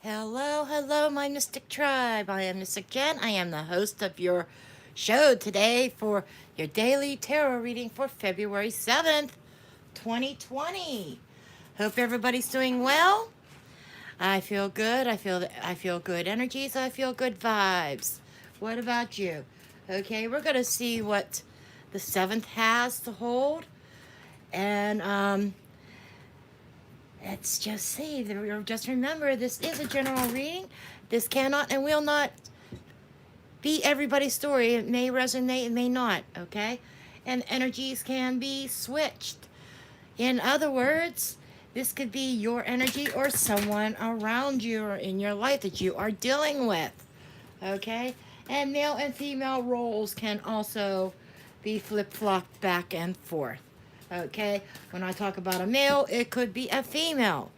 Hello, hello, my Mystic Tribe. I am Mystic Jen. I am the host of your show today for your daily tarot reading for February 7th, 2020. Hope everybody's doing well. I feel good. I feel good energies. I feel good vibes. What about you? Okay, we're going to see what the 7th has to hold. And let's just see. Just remember, this is a general reading. This cannot and will not be everybody's story. It may resonate, it may not, okay? And energies can be switched. In other words, this could be your energy or someone around you or in your life that you are dealing with, okay? And male and female roles can also be flip-flopped back and forth, okay? When I talk about a male, it could be a female.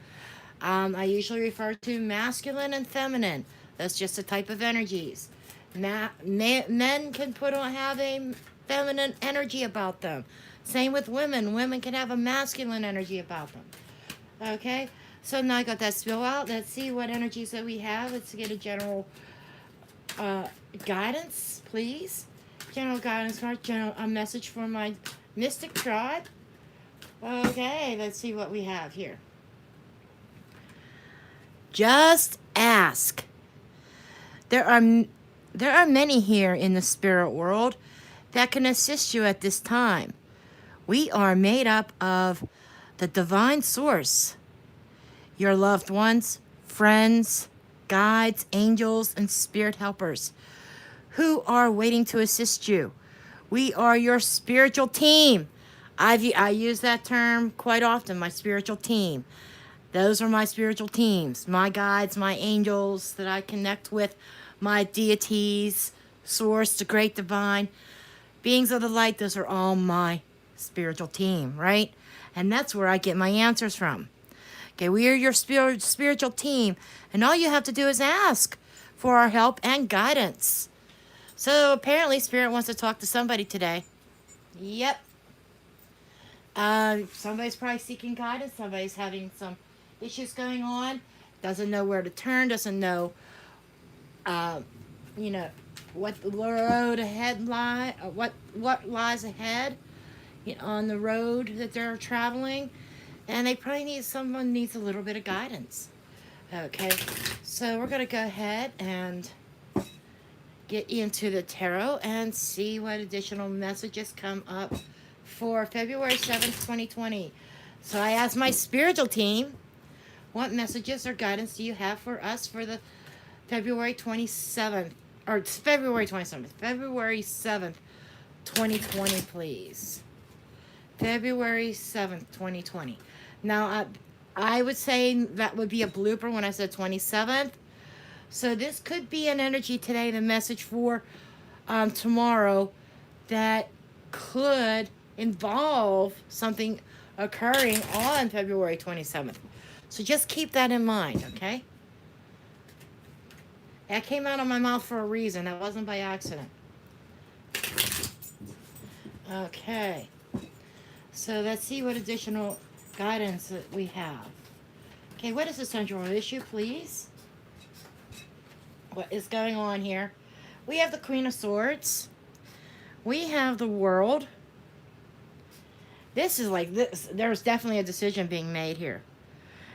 I usually refer to masculine and feminine. That's just a type of energies. Men can have a feminine energy about them. Same with women. Women can have a masculine energy about them. Okay? So now I got that spill out. Let's see what energies that we have. Let's get a general guidance, please. General guidance card. A message for my Mystic Tribe. Okay, let's see what we have here. Just ask. There are many here in the spirit world that can assist you at this time. We are made up of the divine source, your loved ones, friends, guides, angels, and spirit helpers who are waiting to assist you. We are your spiritual team. I use that term quite often, my spiritual team. Those are my spiritual teams, my guides, my angels that I connect with, my deities, source, the great divine, beings of the light. Those are all my spiritual team, right? And that's where I get my answers from. Okay, we are your spiritual team, and all you have to do is ask for our help and guidance. So apparently Spirit wants to talk to somebody today. Yep. Somebody's probably seeking guidance. Somebody's having some issues going on, doesn't know where to turn, doesn't know, uh, what the road ahead what lies ahead on the road that they're traveling, and they probably someone needs a little bit of guidance. Okay, so we're gonna go ahead and get into the tarot and see what additional messages come up for February 7th, 2020. So I asked my spiritual team, what messages or guidance do you have for us for the February 27th, or February 27th, February 7th, 2020, please. February 7th, 2020. Now, I would say that would be a blooper when I said 27th. So this could be an energy today, the message for tomorrow that could involve something occurring on February 27th. So just keep that in mind, okay? That came out of my mouth for a reason. That wasn't by accident. Okay. So let's see what additional guidance that we have. Okay, what is the central issue, please? What is going on here? We have the Queen of Swords. We have the World. This is like this. There's definitely a decision being made here.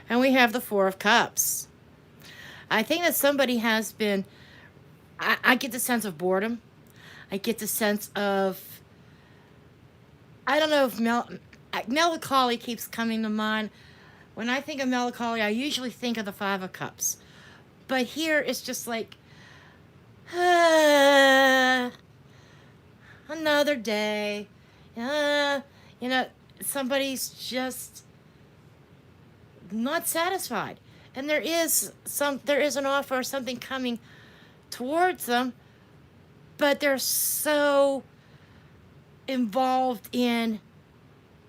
And we have the Four of Cups. I think that somebody has been, I get the sense of boredom. I get the sense of, I don't know if melancholy keeps coming to mind. When I think of melancholy, I usually think of the Five of Cups. But here it's just like, another day. Somebody's just not satisfied. And there is an offer or something coming towards them, but they're so involved in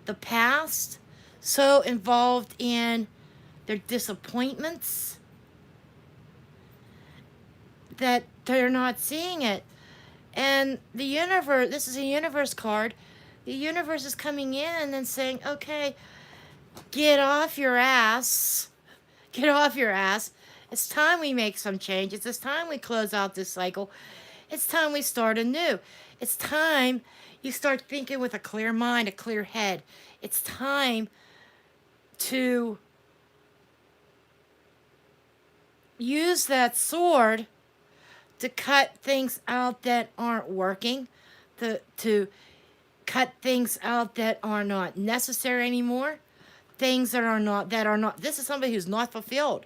the past, so involved in their disappointments, that they're not seeing it. And the universe, this is a universe card, the universe is coming in and saying, okay, get off your ass It's time we make some changes. It's time we close out this cycle. It's time we start anew. It's time you start thinking with a clear mind, a clear head. It's time to use that sword to cut things out that aren't working, to cut things out that are not necessary anymore, things that are not this is somebody who's not fulfilled.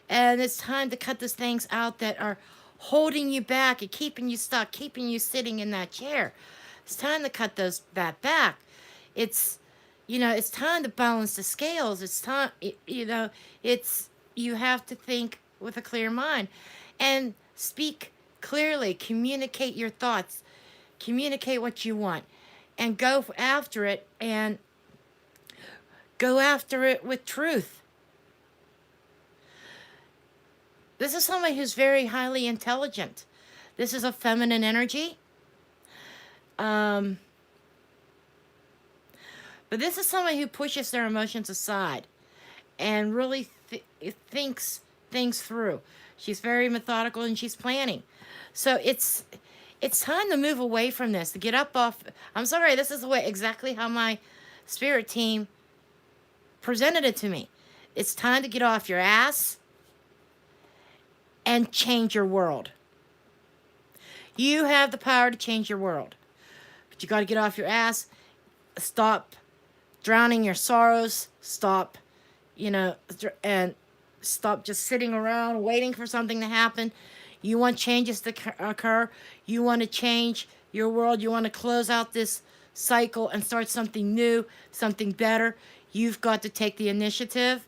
And it's time to cut those things out that are holding you back and keeping you stuck, keeping you sitting in that chair. It's time to cut that back. It's it's time to balance the scales. It's time it's you have to think with a clear mind and speak clearly, communicate your thoughts, communicate what you want, and go after it, and go after it with truth. This is somebody who's very highly intelligent. This is a feminine energy. But this is somebody who pushes their emotions aside and really thinks things through. She's very methodical and she's planning. So it's time to move away from this, to get up off. I'm sorry, this is the way exactly how my spirit team presented it to me. It's time to get off your ass and change your world. You have the power to change your world. But you got to get off your ass, stop drowning your sorrows, stop, and stop just sitting around waiting for something to happen. You want changes to occur. You want to change your world. You want to close out this cycle and start something new, something better. You've got to take the initiative,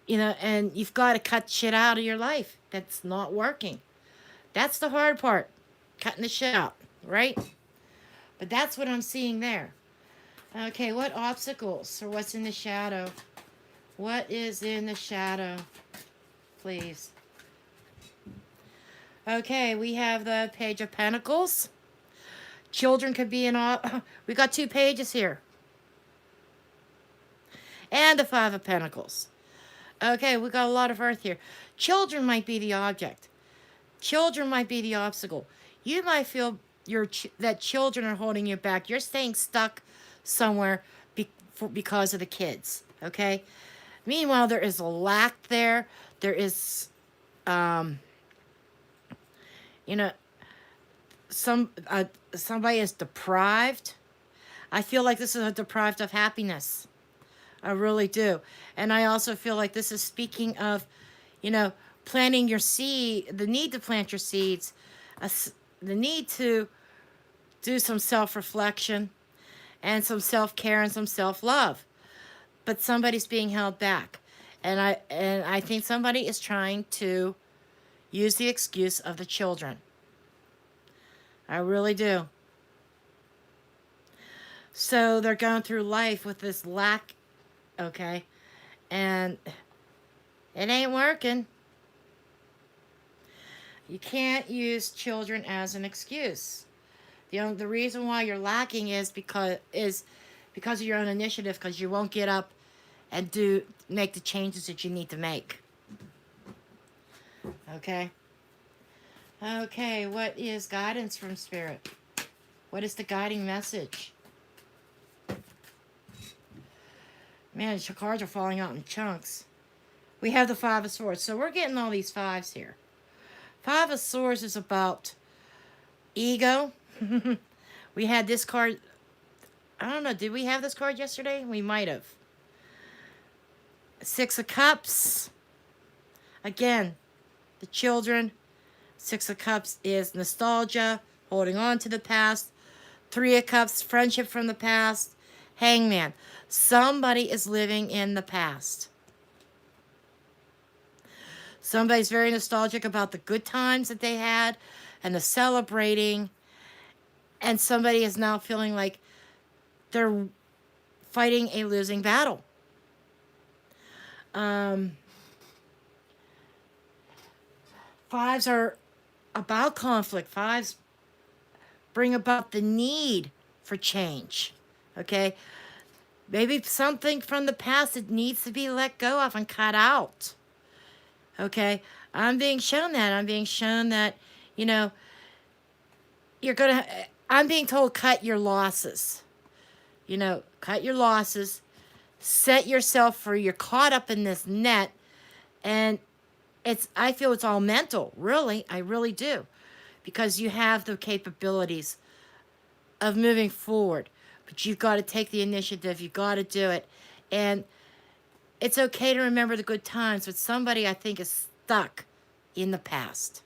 and you've got to cut shit out of your life that's not working. That's the hard part, cutting the shit out, right? But that's what I'm seeing there. Okay, what obstacles or what's in the shadow? What is in the shadow, please? Okay, we have the Page of Pentacles. Children could be we got 2 pages here. And the Five of Pentacles. Okay, we got a lot of earth here. Children might be the object. Children might be the obstacle. You might feel that children are holding you back. You're staying stuck somewhere because of the kids. Okay? Meanwhile, there is a lack there. There is, somebody is deprived. I feel like this is deprived of happiness. I really do. And I also feel like this is speaking of, planting your seed, the need to plant your seeds, the need to do some self-reflection and some self-care and some self-love. But somebody's being held back. And I think somebody is trying to use the excuse of the children. I really do. So they're going through life with this lack, okay? And it ain't working. You can't use children as an excuse. The reason why you're lacking is because of your own initiative, because you won't get up and make the changes that you need to make. Okay? Okay, what is guidance from Spirit? What is the guiding message? Man, your cards are falling out in chunks. We have the Five of Swords. So we're getting all these fives here. Five of Swords is about ego. We had this card. I don't know. Did we have this card yesterday? We might have. Six of Cups. Again, the children. Six of Cups is nostalgia, holding on to the past. Three of Cups, friendship from the past. Hangman. Somebody is living in the past. Somebody's very nostalgic about the good times that they had and the celebrating. And somebody is now feeling like they're fighting a losing battle. Fives are about conflict. Fives bring about the need for change. Okay? Maybe something from the past that needs to be let go of and cut out. Okay? I'm being shown that. I'm being shown that, you know, you're going to, I'm being told cut your losses. You know, cut your losses, set yourself free. You're caught up in this net, and I feel it's all mental, really. I really do. Because you have the capabilities of moving forward. But you've got to take the initiative. You've got to do it. And it's okay to remember the good times, but somebody, I think, is stuck in the past.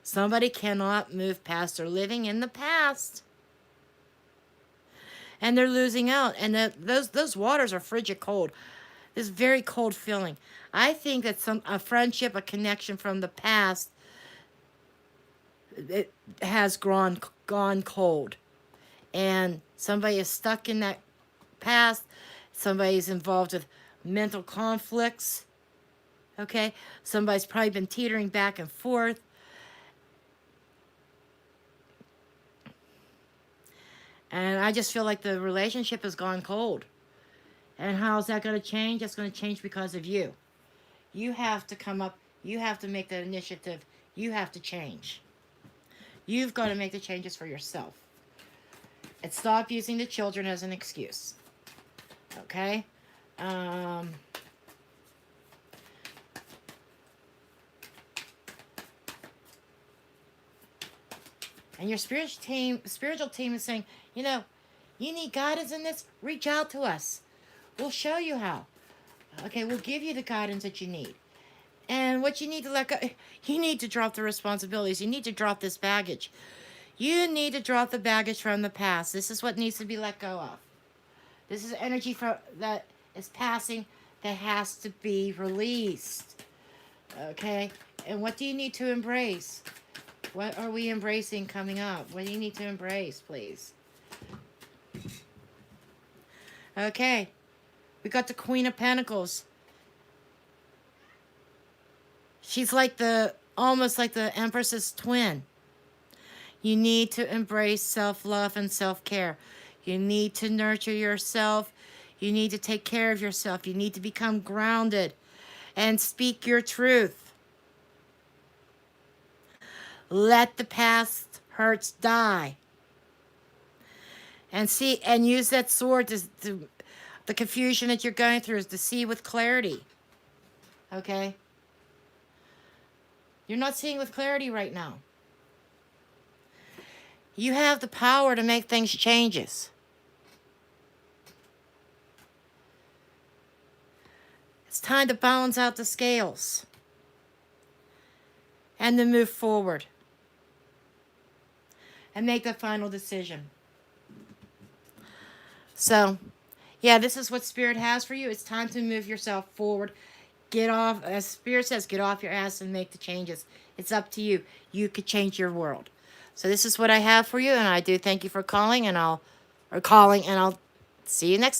Somebody cannot move past. They're living in the past. And they're losing out. And those waters are frigid cold. This very cold feeling. I think that a friendship, a connection from the past, it has gone cold. And somebody is stuck in that past. Somebody is involved with mental conflicts. Okay? Somebody's probably been teetering back and forth. And I just feel like the relationship has gone cold. And how is that going to change? It's going to change because of you. You have to come up. You have to make that initiative. You have to change. You've got to make the changes for yourself. And stop using the children as an excuse. Okay? And your spiritual team is saying, you know, you need guidance in this? Reach out to us. We'll show you how. Okay, we'll give you the guidance that you need. And what you need to let go, you need to drop the responsibilities. You need to drop this baggage. You need to drop the baggage from the past. This is what needs to be let go of. This is energy that is passing that has to be released. Okay? And what do you need to embrace? What are we embracing coming up? What do you need to embrace, please? Okay. We got the Queen of Pentacles. She's like almost like the Empress's twin. You need to embrace self-love and self-care. You need to nurture yourself. You need to take care of yourself. You need to become grounded and speak your truth. Let the past hurts die. And use that sword to the confusion that you're going through is to see with clarity. Okay? You're not seeing with clarity right now. You have the power to make things changes. It's time to balance out the scales. And to move forward. And make the final decision. So, yeah, this is what Spirit has for you. It's time to move yourself forward. Get off, as Spirit says, get off your ass and make the changes. It's up to you. You could change your world. So this is what I have for you, and I do thank you for calling, and I'll see you next time.